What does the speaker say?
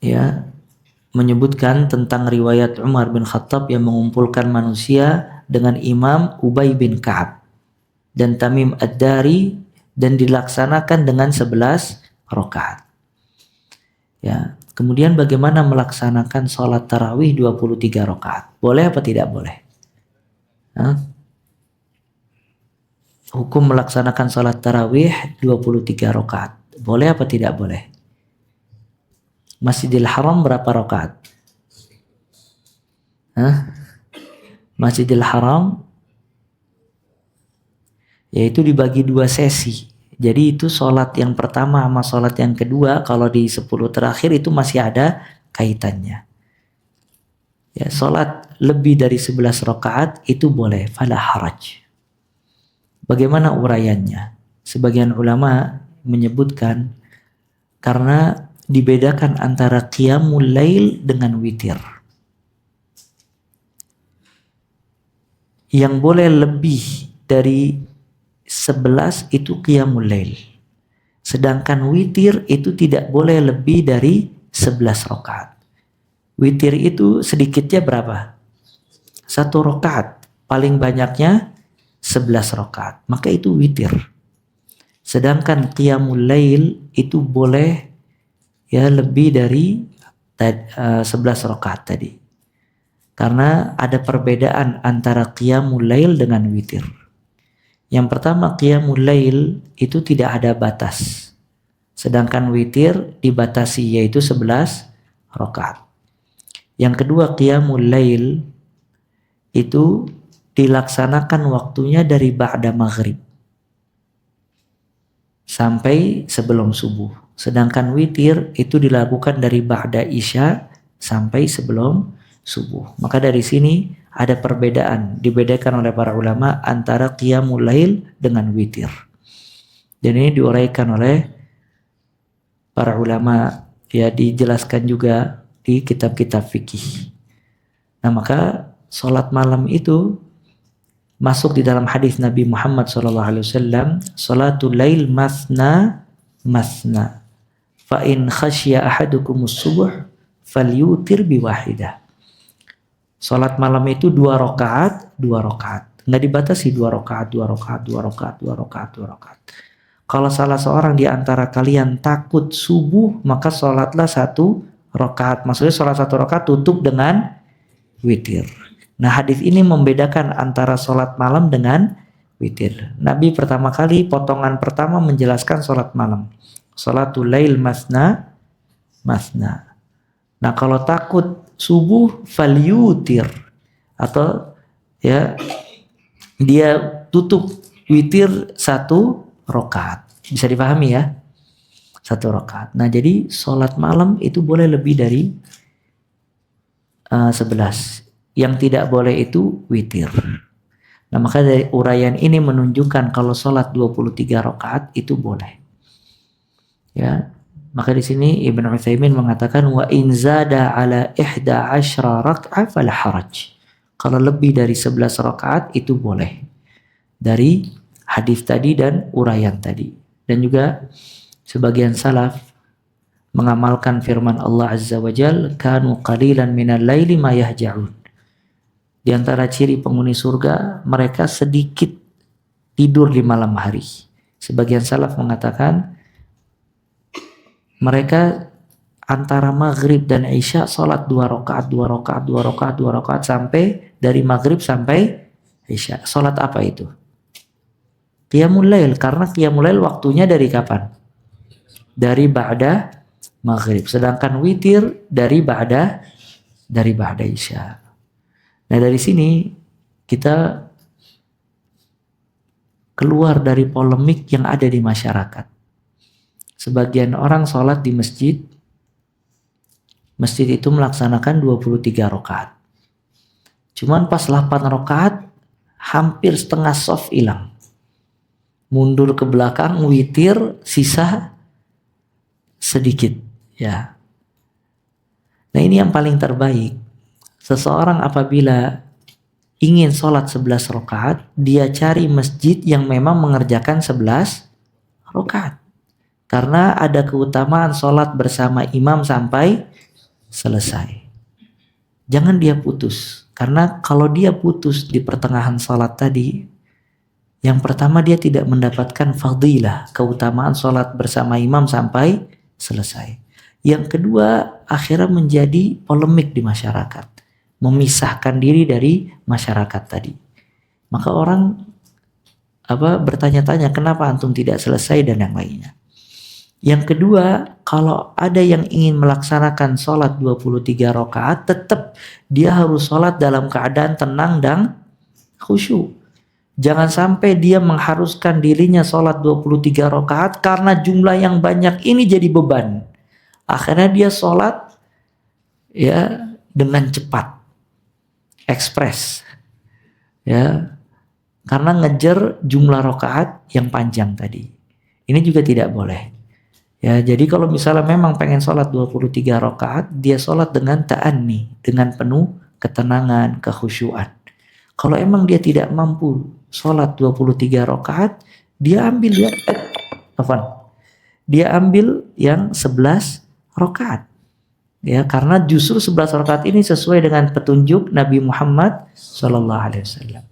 ya menyebutkan tentang riwayat Umar bin Khattab yang mengumpulkan manusia dengan Imam Ubay bin Ka'ab dan Tamim Ad-Dari dan dilaksanakan dengan 11 rakaat. Ya, kemudian bagaimana melaksanakan sholat tarawih 23 rakaat? Boleh apa tidak boleh? Hah? Hukum melaksanakan sholat tarawih 23 rakaat. Boleh apa tidak boleh? Masjidil Haram berapa rakaat? Masjidil Haram yaitu dibagi 2 sesi. Jadi itu sholat yang pertama sama sholat yang kedua kalau di 10 terakhir itu masih ada kaitannya. Ya, sholat lebih dari 11 rakaat itu boleh, fala haraj. Bagaimana uraiannya? Sebagian ulama menyebutkan karena dibedakan antara qiyamul lail dengan witir. Yang boleh lebih dari 11 itu qiyamul lail. Sedangkan witir itu tidak boleh lebih dari 11 rakaat. Witir itu sedikitnya berapa? 1 rakaat. Paling banyaknya 11 rakaat. Maka itu witir. Sedangkan qiyamul lail itu boleh ya lebih dari 11 rakaat tadi. Karena ada perbedaan antara qiyamul lail dengan witir. Yang pertama, qiyamul lail itu tidak ada batas. Sedangkan witir dibatasi yaitu 11 rakaat. Yang kedua, qiyamul lail itu dilaksanakan waktunya dari ba'da maghrib sampai sebelum subuh. Sedangkan witir itu dilakukan dari ba'da isya sampai sebelum subuh. Maka dari sini ada perbedaan, dibedakan oleh para ulama antara qiyamul lail dengan witir. Dan ini diuraikan oleh para ulama, ya dijelaskan juga di kitab-kitab fikih. Nah, maka sholat malam itu masuk di dalam hadis Nabi Muhammad SAW, sholatul lail masna masna, fa in khasya ahadukumus subuh falyutir biwahidah. Sholat malam itu 2 rakaat, 2 rakaat. Nggak dibatasi 2 rakaat, 2 rakaat, 2 rakaat, 2 rakaat, 2 rakaat. Kalau salah seorang di antara kalian takut subuh, maka sholatlah 1 rakaat. Maksudnya sholat 1 rakaat tutup dengan witir. Nah, hadis ini membedakan antara sholat malam dengan witir. Nabi pertama kali, potongan pertama menjelaskan sholat malam. Sholatul lail masna masna. Nah, kalau takut subuh falyutir, atau ya dia tutup witir 1 rakaat. Bisa dipahami ya? 1 rakaat. Nah, jadi sholat malam itu boleh lebih dari 11. Yang tidak boleh itu witir. Nah, maka dari uraian ini menunjukkan kalau sholat 23 rakaat itu boleh. Ya. Maka di sini Ibnu Utsaimin mengatakan wa in zada ala 11 rak'ah fal haraj. Kalau lebih dari 11 rakaat itu boleh. Dari hadis tadi dan uraian tadi. Dan juga sebagian salaf mengamalkan firman Allah Azza wa Jalla, kanu qalilan minal laili ma yahja'un. Di antara ciri penghuni surga, mereka sedikit tidur di malam hari. Sebagian salaf mengatakan mereka antara maghrib dan isya sholat 2 rakaat, 2 rakaat, 2 rakaat, 2 rakaat sampai dari maghrib sampai isya. Sholat apa itu? Qiyamul lail, karena qiyamul lail waktunya dari kapan? Dari ba'da maghrib. Sedangkan witir dari ba'da isya. Nah, dari sini kita keluar dari polemik yang ada di masyarakat. Sebagian orang sholat di masjid itu melaksanakan 23 rakaat. Cuman pas 8 rakaat hampir setengah shaf hilang. Mundur ke belakang, witir, sisa sedikit. Ya. Nah, ini yang paling terbaik. Seseorang apabila ingin sholat 11 rakaat, dia cari masjid yang memang mengerjakan 11 rakaat. Karena ada keutamaan sholat bersama imam sampai selesai. Jangan dia putus. Karena kalau dia putus di pertengahan salat tadi, yang pertama dia tidak mendapatkan fadilah, keutamaan salat bersama imam sampai selesai. Yang kedua, akhirnya menjadi polemik di masyarakat. Memisahkan diri dari masyarakat tadi. Maka orang bertanya-tanya kenapa antum tidak selesai dan yang lainnya. Yang kedua, kalau ada yang ingin melaksanakan sholat 23 rakaat, tetap dia harus sholat dalam keadaan tenang dan khusyuk. Jangan sampai dia mengharuskan dirinya sholat 23 rakaat karena jumlah yang banyak ini jadi beban. Akhirnya dia sholat ya dengan cepat, ekspres, ya, karena ngejar jumlah rakaat yang panjang tadi. Ini juga tidak boleh. Ya, jadi kalau misalnya memang pengen sholat 23 rakaat, dia sholat dengan ta'anni, dengan penuh ketenangan, kekhusyuan. Kalau emang dia tidak mampu sholat 23 rakaat, dia ambil yang 11 rakaat. Ya, karena justru 11 rakaat ini sesuai dengan petunjuk Nabi Muhammad SAW.